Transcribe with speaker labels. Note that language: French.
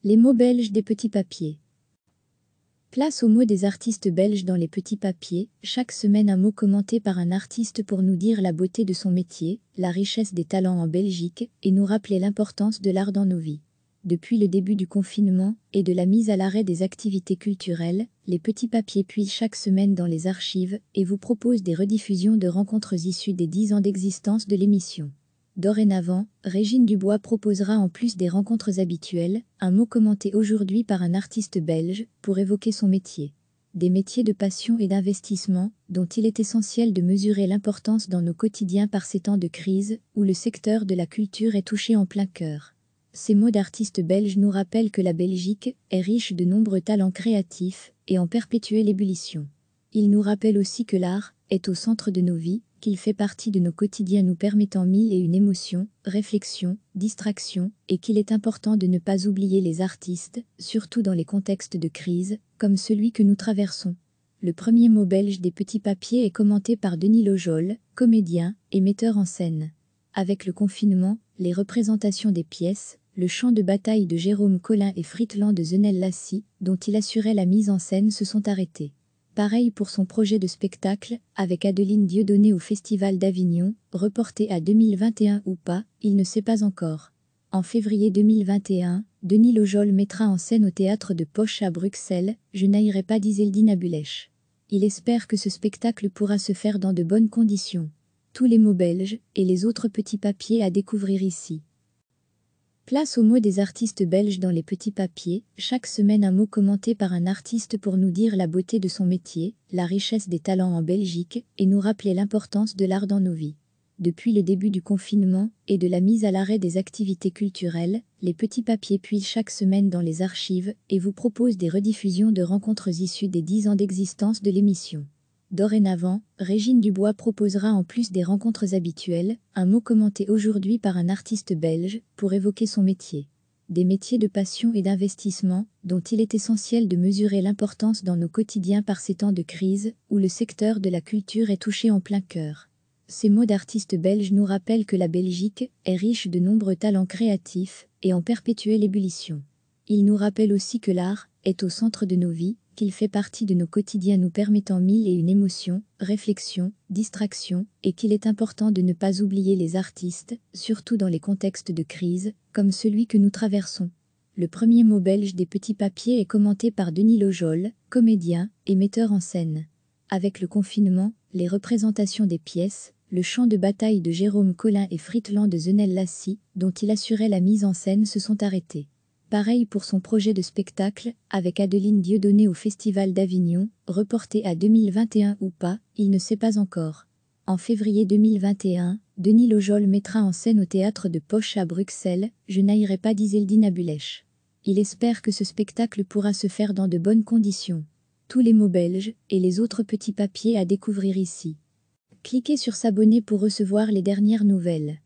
Speaker 1: Les mots belges des petits papiers. Place aux mots des artistes belges dans les petits papiers, chaque semaine un mot commenté par un artiste pour nous dire la beauté de son métier, la richesse des talents en Belgique et nous rappeler l'importance de l'art dans nos vies. Depuis le début du confinement et de la mise à l'arrêt des activités culturelles, les petits papiers puisent chaque semaine dans les archives et vous proposent des rediffusions de rencontres issues des 10 ans d'existence de l'émission. Dorénavant, Régine Dubois proposera en plus des rencontres habituelles, un mot commenté aujourd'hui par un artiste belge, pour évoquer son métier. Des métiers de passion et d'investissement, dont il est essentiel de mesurer l'importance dans nos quotidiens par ces temps de crise, où le secteur de la culture est touché en plein cœur. Ces mots d'artistes belges nous rappellent que la Belgique est riche de nombreux talents créatifs et en perpétuelle ébullition. Ils nous rappellent aussi que l'art est au centre de nos vies, qu'il fait partie de nos quotidiens nous permettant mille et une émotions, réflexions, distractions, et qu'il est important de ne pas oublier les artistes, surtout dans les contextes de crise, comme celui que nous traversons. Le premier mot belge des petits papiers est commenté par Denis Lojol, comédien et metteur en scène. Avec le confinement, les représentations des pièces, le champ de bataille de Jérôme Collin et Fritland de Zenel Lassie, dont il assurait la mise en scène, se sont arrêtés. Pareil pour son projet de spectacle, avec Adeline Dieudonné au Festival d'Avignon, reporté à 2021 ou pas, il ne sait pas encore. En février 2021, Denis Lojol mettra en scène au théâtre de Poche à Bruxelles, Je n'aillerai pas d'Iseldine Abulèche. Il espère que ce spectacle pourra se faire dans de bonnes conditions. Tous les mots belges et les autres petits papiers à découvrir ici. Place aux mots des artistes belges dans les petits papiers, chaque semaine un mot commenté par un artiste pour nous dire la beauté de son métier, la richesse des talents en Belgique et nous rappeler l'importance de l'art dans nos vies. Depuis le début du confinement et de la mise à l'arrêt des activités culturelles, les petits papiers puisent chaque semaine dans les archives et vous proposent des rediffusions de rencontres issues des 10 ans d'existence de l'émission. Dorénavant, Régine Dubois proposera en plus des rencontres habituelles, un mot commenté aujourd'hui par un artiste belge, pour évoquer son métier. Des métiers de passion et d'investissement, dont il est essentiel de mesurer l'importance dans nos quotidiens par ces temps de crise, où le secteur de la culture est touché en plein cœur. Ces mots d'artistes belges nous rappellent que la Belgique est riche de nombreux talents créatifs et en perpétuelle ébullition. Ils nous rappellent aussi que l'art est au centre de nos vies, qu'il fait partie de nos quotidiens nous permettant mille et une émotions, réflexions, distractions, et qu'il est important de ne pas oublier les artistes, surtout dans les contextes de crise, comme celui que nous traversons. Le premier mot belge des petits papiers est commenté par Denis Lojol, comédien et metteur en scène. Avec le confinement, les représentations des pièces, le champ de bataille de Jérôme Collin et Fritland de Zenel Lassie, dont il assurait la mise en scène, se sont arrêtés. Pareil pour son projet de spectacle, avec Adeline Dieudonné au Festival d'Avignon, reporté à 2021 ou pas, il ne sait pas encore. En février 2021, Denis Lojol mettra en scène au théâtre de Poche à Bruxelles, Je n'aillerai pas d'Iseldine Abulèche. Il espère que ce spectacle pourra se faire dans de bonnes conditions. Tous les mots belges et les autres petits papiers à découvrir ici. Cliquez sur s'abonner pour recevoir les dernières nouvelles.